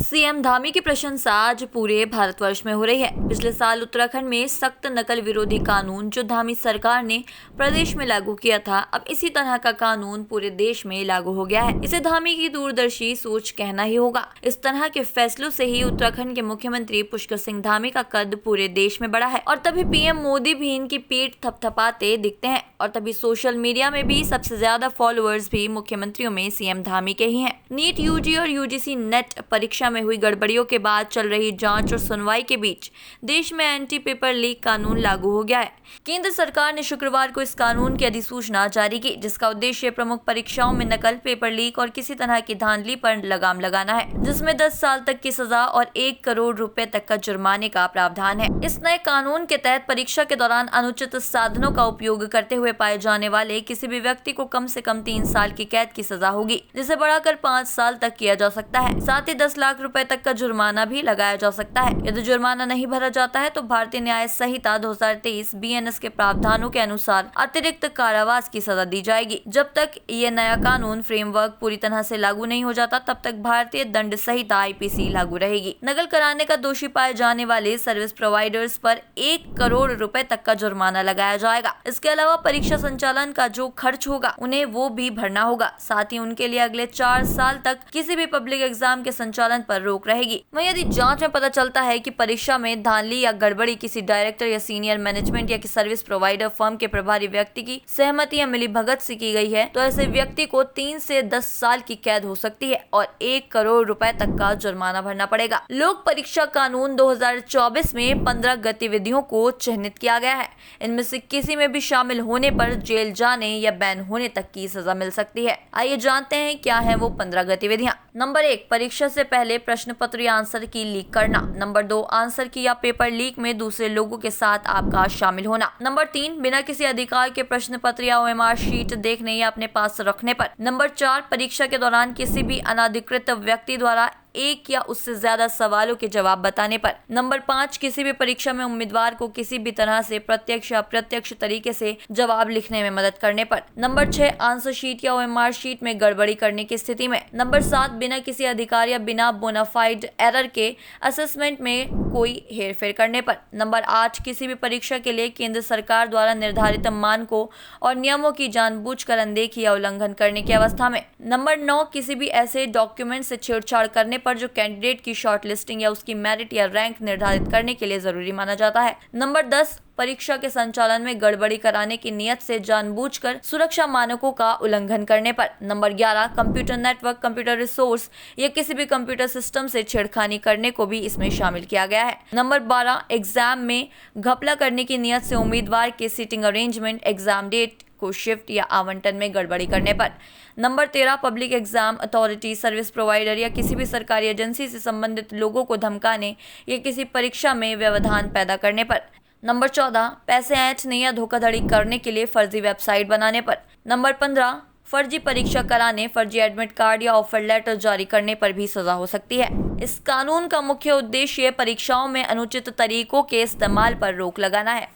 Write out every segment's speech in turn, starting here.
CM Dhami की प्रशंसा आज पूरे भारतवर्ष में हो रही है। पिछले साल उत्तराखंड में सख्त नकल विरोधी कानून जो धामी सरकार ने प्रदेश में लागू किया था, अब इसी तरह का कानून पूरे देश में लागू हो गया है। इसे धामी की दूरदर्शी सोच कहना ही होगा। इस तरह के फैसलों से ही उत्तराखंड के मुख्यमंत्री पुष्कर सिंह धामी का कद पूरे देश में बढ़ा है और तभी पीएम मोदी भी इनकी पीठ थपथपाते दिखते हैं और तभी सोशल मीडिया में भी सबसे ज्यादा फॉलोअर्स भी मुख्यमंत्रियों में सीएम धामी के ही हैं। नीट यूजी और यूजीसी नेट परीक्षा में हुई गड़बड़ियों के बाद चल रही जांच और सुनवाई के बीच देश में एंटी पेपर लीक कानून लागू हो गया है। केंद्र सरकार ने शुक्रवार को इस कानून की अधिसूचना जारी की, जिसका उद्देश्य प्रमुख परीक्षाओं में नकल, पेपर लीक और किसी तरह की धांधली पर लगाम लगाना है, जिसमें 10 साल तक की सजा और 1 करोड़ रुपए तक का जुर्माने का प्रावधान है। इस नए कानून के तहत परीक्षा के दौरान अनुचित साधनों का उपयोग करते हुए पाए जाने वाले किसी भी व्यक्ति को कम से कम 3 साल की कैद की सजा होगी, जिसे बढ़ाकर 5 साल तक किया जा सकता है। साथ ही 10 लाख रुपए तक का जुर्माना भी लगाया जा सकता है। यदि जुर्माना नहीं भरा जाता है तो भारतीय न्याय संहिता 2023 बीएनएस के प्रावधानों के अनुसार अतिरिक्त कारावास की सजा दी जाएगी। जब तक ये नया कानून फ्रेमवर्क पूरी तरह से लागू नहीं हो जाता, तब तक भारतीय दंड संहिता आईपीसी लागू रहेगी। नकल कराने का दोषी पाए जाने वाले सर्विस प्रोवाइडर्स पर 1 करोड़ रुपए तक का जुर्माना लगाया जाएगा। इसके अलावा परीक्षा संचालन का जो खर्च होगा उन्हें वो भी भरना होगा। साथ ही उनके लिए अगले 4 साल तक किसी भी पब्लिक एग्जाम के संचालन पर रोक रहेगी। वहीं यदि जांच में पता चलता है कि परीक्षा में धांधली या गड़बड़ी किसी डायरेक्टर या सीनियर मैनेजमेंट या सर्विस प्रोवाइडर फर्म के प्रभारी व्यक्ति की सहमति या मिलीभगत से की गई है, तो ऐसे व्यक्ति को 3 से 10 साल की कैद हो सकती है और 1 करोड़ रुपए तक का जुर्माना भरना पड़ेगा। लोक परीक्षा कानून 2024 में 15 गतिविधियों को चिन्हित किया गया है। इनमें से किसी में भी शामिल होने पर जेल जाने या बैन होने तक की सजा मिल सकती है। आइए जानते हैं क्या है वो 15 गतिविधियां। नंबर 1, परीक्षा से पहले प्रश्न पत्र या आंसर की लीक करना। नंबर 2, आंसर की या पेपर लीक में दूसरे लोगों के साथ आपका शामिल होना। नंबर 3, बिना किसी अधिकार के प्रश्न पत्र या ओएमआर शीट देखने या अपने पास रखने पर। नंबर 4, परीक्षा के दौरान किसी भी अनाधिकृत व्यक्ति द्वारा एक या उससे ज्यादा सवालों के जवाब बताने पर। नंबर 5, किसी भी परीक्षा में उम्मीदवार को किसी भी तरह से प्रत्यक्ष या अप्रत्यक्ष तरीके से जवाब लिखने में मदद करने पर। नंबर 6, आंसर शीट या ओएमआर शीट में गड़बड़ी करने की स्थिति में। नंबर 7, बिना किसी अधिकार या बिना बोनाफाइड एरर के असेसमेंट में कोई हेरफेर करने पर। नंबर 8, किसी भी परीक्षा के लिए केंद्र सरकार द्वारा निर्धारित मानकों और नियमों की जानबूझकर अनदेखी या उल्लंघन करने की अवस्था में। नंबर 9, किसी भी ऐसे डॉक्यूमेंट से छेड़छाड़ करने पर जो कैंडिडेट की शॉर्ट लिस्टिंग या उसकी मेरिट या रैंक निर्धारित करने के लिए जरूरी माना जाता है। नंबर 10, परीक्षा के संचालन में गड़बड़ी कराने की नियत से जानबूझकर सुरक्षा मानकों का उल्लंघन करने पर। Number 11, computer network, computer resource या किसी भी कंप्यूटर सिस्टम से छेड़खानी करने को भी इसमें शामिल किया गया है। नंबर 12, एग्जाम में घपला करने की नियत से उम्मीदवार के सीटिंग अरेंजमेंट, एग्जाम डेट को शिफ्ट या आवंटन में गड़बड़ी करने पर। Number 13, public exam authority, service provider या किसी भी सरकारी एजेंसी से संबंधित लोगों को धमकाने या किसी परीक्षा में व्यवधान पैदा करने पर। नंबर 14, पैसे ऐंठने या धोखाधड़ी करने के लिए फर्जी वेबसाइट बनाने पर। नंबर 15, फर्जी परीक्षा कराने, फर्जी एडमिट कार्ड या ऑफर लेटर जारी करने पर भी सजा हो सकती है। इस कानून का मुख्य उद्देश्य परीक्षाओं में अनुचित तरीकों के इस्तेमाल पर रोक लगाना है।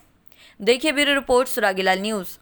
देखिए ब्यूरो रिपोर्ट, सुरागीलाल न्यूज।